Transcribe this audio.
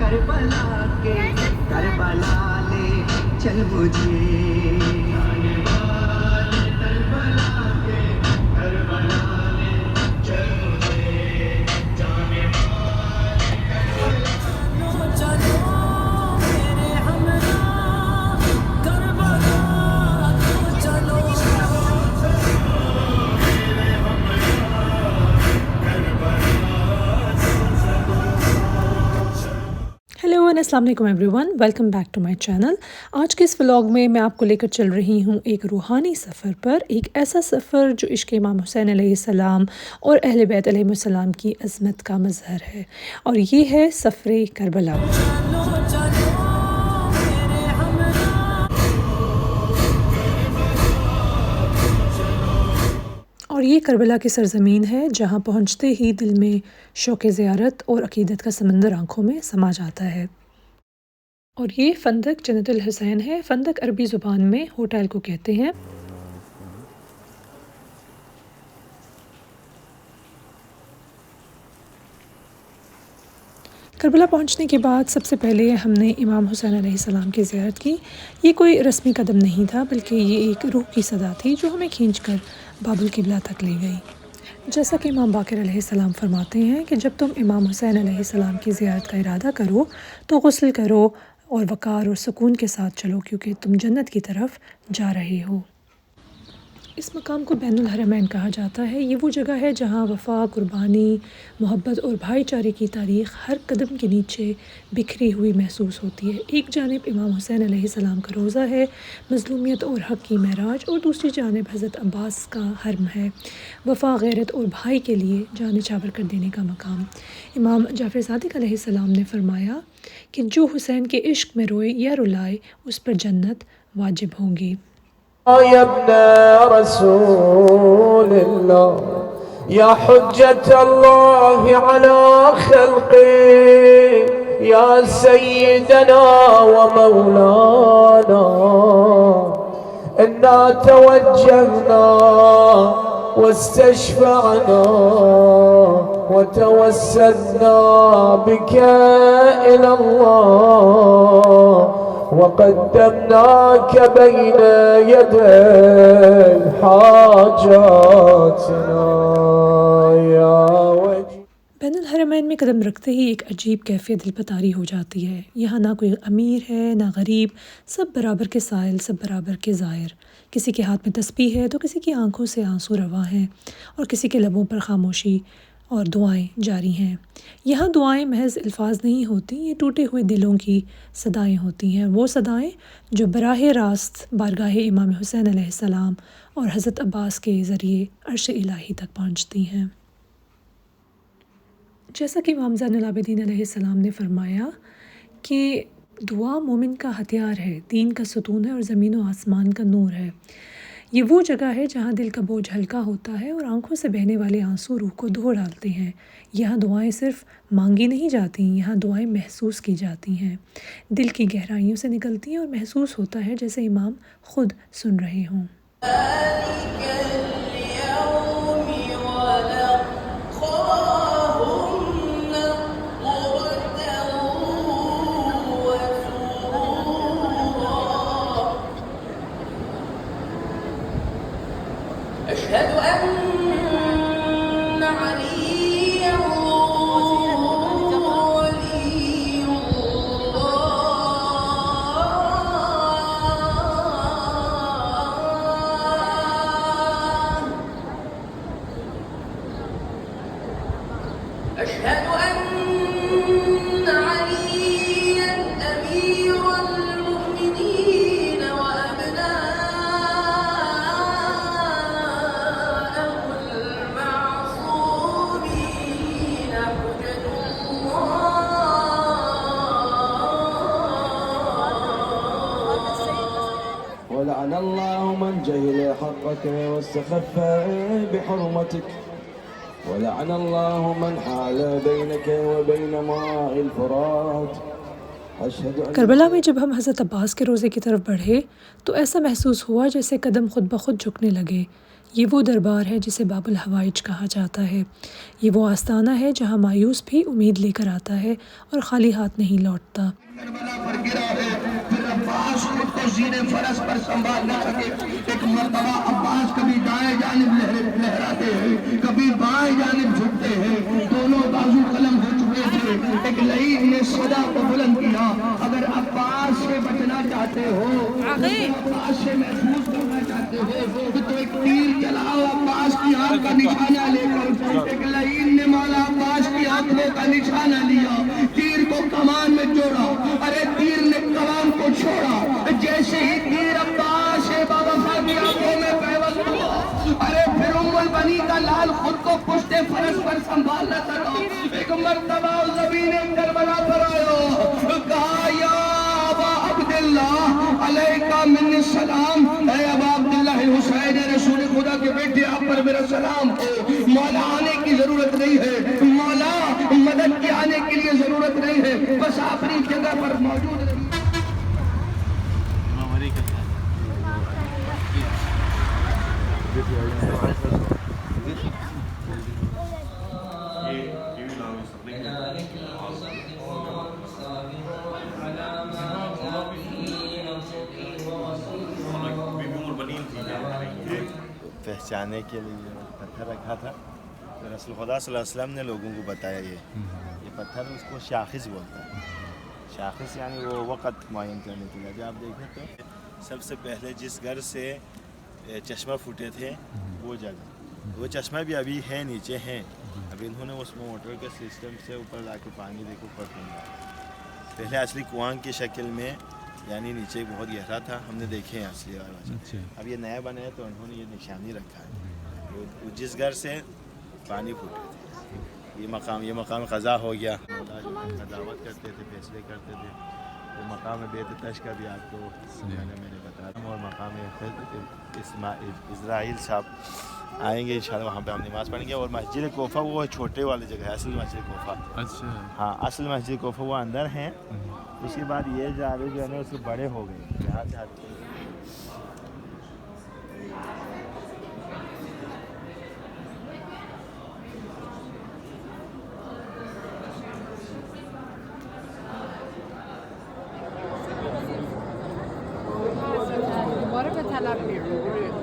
Karbala के Karbala ले चल मुझे हेलो एंड अस्सलाम वालेकुम everyone, welcome back to my channel. आज के इस व्लॉग में मैं आपको लेकर चल रही हूँ एक रूहानी सफ़र पर। एक ऐसा सफ़र जो इश्क़ इमाम हुसैन अलैहिस्सलाम और अहले बैत अलैहिमुस्सलाम की अज़मत का मज़हर है, और ये है सफ़र करबला। और ये करबला की सरज़मीन है जहाँ पहुँचते ही दिल में शौक़ ज़ियारत और अक़ीदत का समंदर आँखों में समा जाता है। और ये फ़ंदक जन्नतुल हुसैन है। फ़ंदक अरबी ज़ुबान में होटल को कहते हैं। करबला पहुंचने के बाद सबसे पहले हमने इमाम हुसैन अलैहिस्सलाम की ज़ियारत की। ये कोई रस्मी कदम नहीं था, बल्कि ये एक रूह की सदा थी जो हमें खींचकर बाबुल क़िबला तक ले गई। जैसा कि इमाम बाक़िर अलैहिस्सलाम फरमाते हैं कि जब तुम इमाम हुसैन अलैहिस्सलाम की ज़ियारत का इरादा करो तो गुस्ल करो और वक़ार और सुकून के साथ चलो, क्योंकि तुम जन्नत की तरफ जा रहे हो। इस मकाम को बैनुल हरमैन कहा जाता है। ये वो जगह है जहाँ वफ़ा, कुर्बानी, मोहब्बत और भाईचारे की तारीख़ हर कदम के नीचे बिखरी हुई महसूस होती है। एक जानिब इमाम हुसैन अलैहिस्सलाम का रोज़ा है, मज़लूमियत और हक़ की महराज, और दूसरी जानिब हज़रत अब्बास का हरम है, वफ़ा, गैरत और भाई के लिए जान निछावर कर देने का मकाम। इमाम जाफ़र सादिक़ अलैहिस्सलाम ने फ़रमाया कि जो हुसैन के इश्क़ में रोए या रुलाए उस पर जन्नत वाजिब होगी। या इब्न रसूलिल्लाह या हुज्जतल्लाहि अला खल्क़ि या सय्यदना व मौलाना इन्ना तवज्जहना वस्तशफ़अना व तवस्सलना बिका इलल्लाह वक़द्दमनाक बैन यदै हाजातिना या वजी। बैनुल हरमैन में कदम रखते ही एक अजीब कैफ़ियत दिल पर तारी हो जाती है। यहाँ ना कोई अमीर है ना गरीब, सब बराबर के साइल, सब बराबर के ज़ायर। किसी के हाथ में तस्बीह है तो किसी की आंखों से आंसू रवा हैं, और किसी के लबों पर खामोशी और दुआएं जारी हैं। यहाँ दुआएं महज अल्फाज नहीं होती, ये टूटे हुए दिलों की सदाएं होती हैं। वो सदाएं जो बराह रास्त बारगाह इमाम हुसैन अलैहिस्सलाम और हज़रत अब्बास के ज़रिए अर्श इलाही तक पहुँचती हैं। जैसा कि इमाम ज़ैनुल आबिदीन अलैहिस्सलाम ने फ़रमाया कि दुआ मोमिन का हथियार है, दीन का सुतून है और ज़मीन व आसमान का नूर है। ये वो जगह है जहाँ दिल का बोझ हल्का होता है और आंखों से बहने वाले आंसू रूह को धो डालते हैं। यहाँ दुआएं सिर्फ मांगी नहीं जाती, यहाँ दुआएं महसूस की जाती हैं, दिल की गहराइयों से निकलती हैं, और महसूस होता है जैसे इमाम ख़ुद सुन रहे हों। ولعن الله من جهل حقك واستخف بحرمتك ولعن الله من حال بينك وبين ماء الفرات। करबला में जब हम हज़रत अब्बास के रोज़े की तरफ बढ़े तो ऐसा महसूस हुआ जैसे कदम खुद ब खुद झुकने लगे। ये वो दरबार है जिसे बाबुल हवाइज कहा जाता है। ये वो आस्थाना है जहाँ मायूस भी उम्मीद लेकर आता है और खाली हाथ नहीं लौटता। करबला पर गिरा है, फिर अब्बास खुद को ज़ीने फरस पर संभाल न सके। एक मर्तबा अब्बास कभी दाएं जानिब लहराते हैं, कभी बाएं जानिब झुकते हैं, दोनों बाजू कलम हो चुके थे। एक लईद ने सदा को बुलंद किया, अगर अब्बास से बचना चाहते हो, अब्बास से महफूज करना चाहते हो तो एक तीर चलाओ अब्बास की आंख का निशाना लेकर। एक लईद ने मौला अब्बास की आंखों का निशाना लिया, तीर को कमान में जोड़ा, अरे तीर ने कमान को छोड़ा। जैसे ही तीर अब्बास बावफा की आंखों में पैवस्त हुआ, अरे फिर उम्मुल बनी का लाल खुद को पुश्ते फरस पर संभाल न सका। एक मर्तबा ज़मीने करबला पर आयो, कहा या अबा अब्दुल्लाह अलैका मिन्नी सलाम, ऐ अबा अब्दुल्लाह हुसैन रसूल खुदा के बेटे आप पर मेरा सलाम हो। मौला आने की जरूरत नहीं है, मौला मदद के आने के लिए जरूरत नहीं है, बस अपनी जगह पर मौजूद रहिए। पहचाने के लिए पत्थर रखा था, तो रसूल खुदा सल्लल्लाहु अलैहि वसल्लम ने लोगों को बताया ये पत्थर उसको शाखिस बोलता है। शाखिस यानी वो वक़्त मुअय्यन करने के लिए। जब आप देखें तो सबसे पहले जिस घर से चश्मा फूटे थे वो जगह, वो चश्मा भी अभी है, नीचे हैं। अभी इन्होंने उस मोटर के सिस्टम से ऊपर ला के पानी देखो ऊपर पहुँचा। पहले असली कुआं की शक्ल में, यानी नीचे बहुत गहरा था, हमने देखे हैं असली वाला। अब ये नया बना है तो उन्होंने ये निशानी रखा है, वो जिस घर से पानी फूटे थे। ये मकाम क़ज़ा हो गया, दावत करते थे, फैसले करते थे। वो मकाम बेत तश का भी आपको मैंने बताया, और मकाम इस्राइल साहब आएंगे इंशाल्लाह, वहाँ पे हम नमाज़ पढ़ेंगे। और मस्जिद कोफ़ा वो छोटे वाली जगह है, असल मस्जिद कोफ़ा। अच्छा हाँ, असल मस्जिद कोफ़ा वो अंदर हैं। उसके बाद ये जाले जो है ना उसके बड़े हो गए, यहाँ से Bora pra Tel Aviv.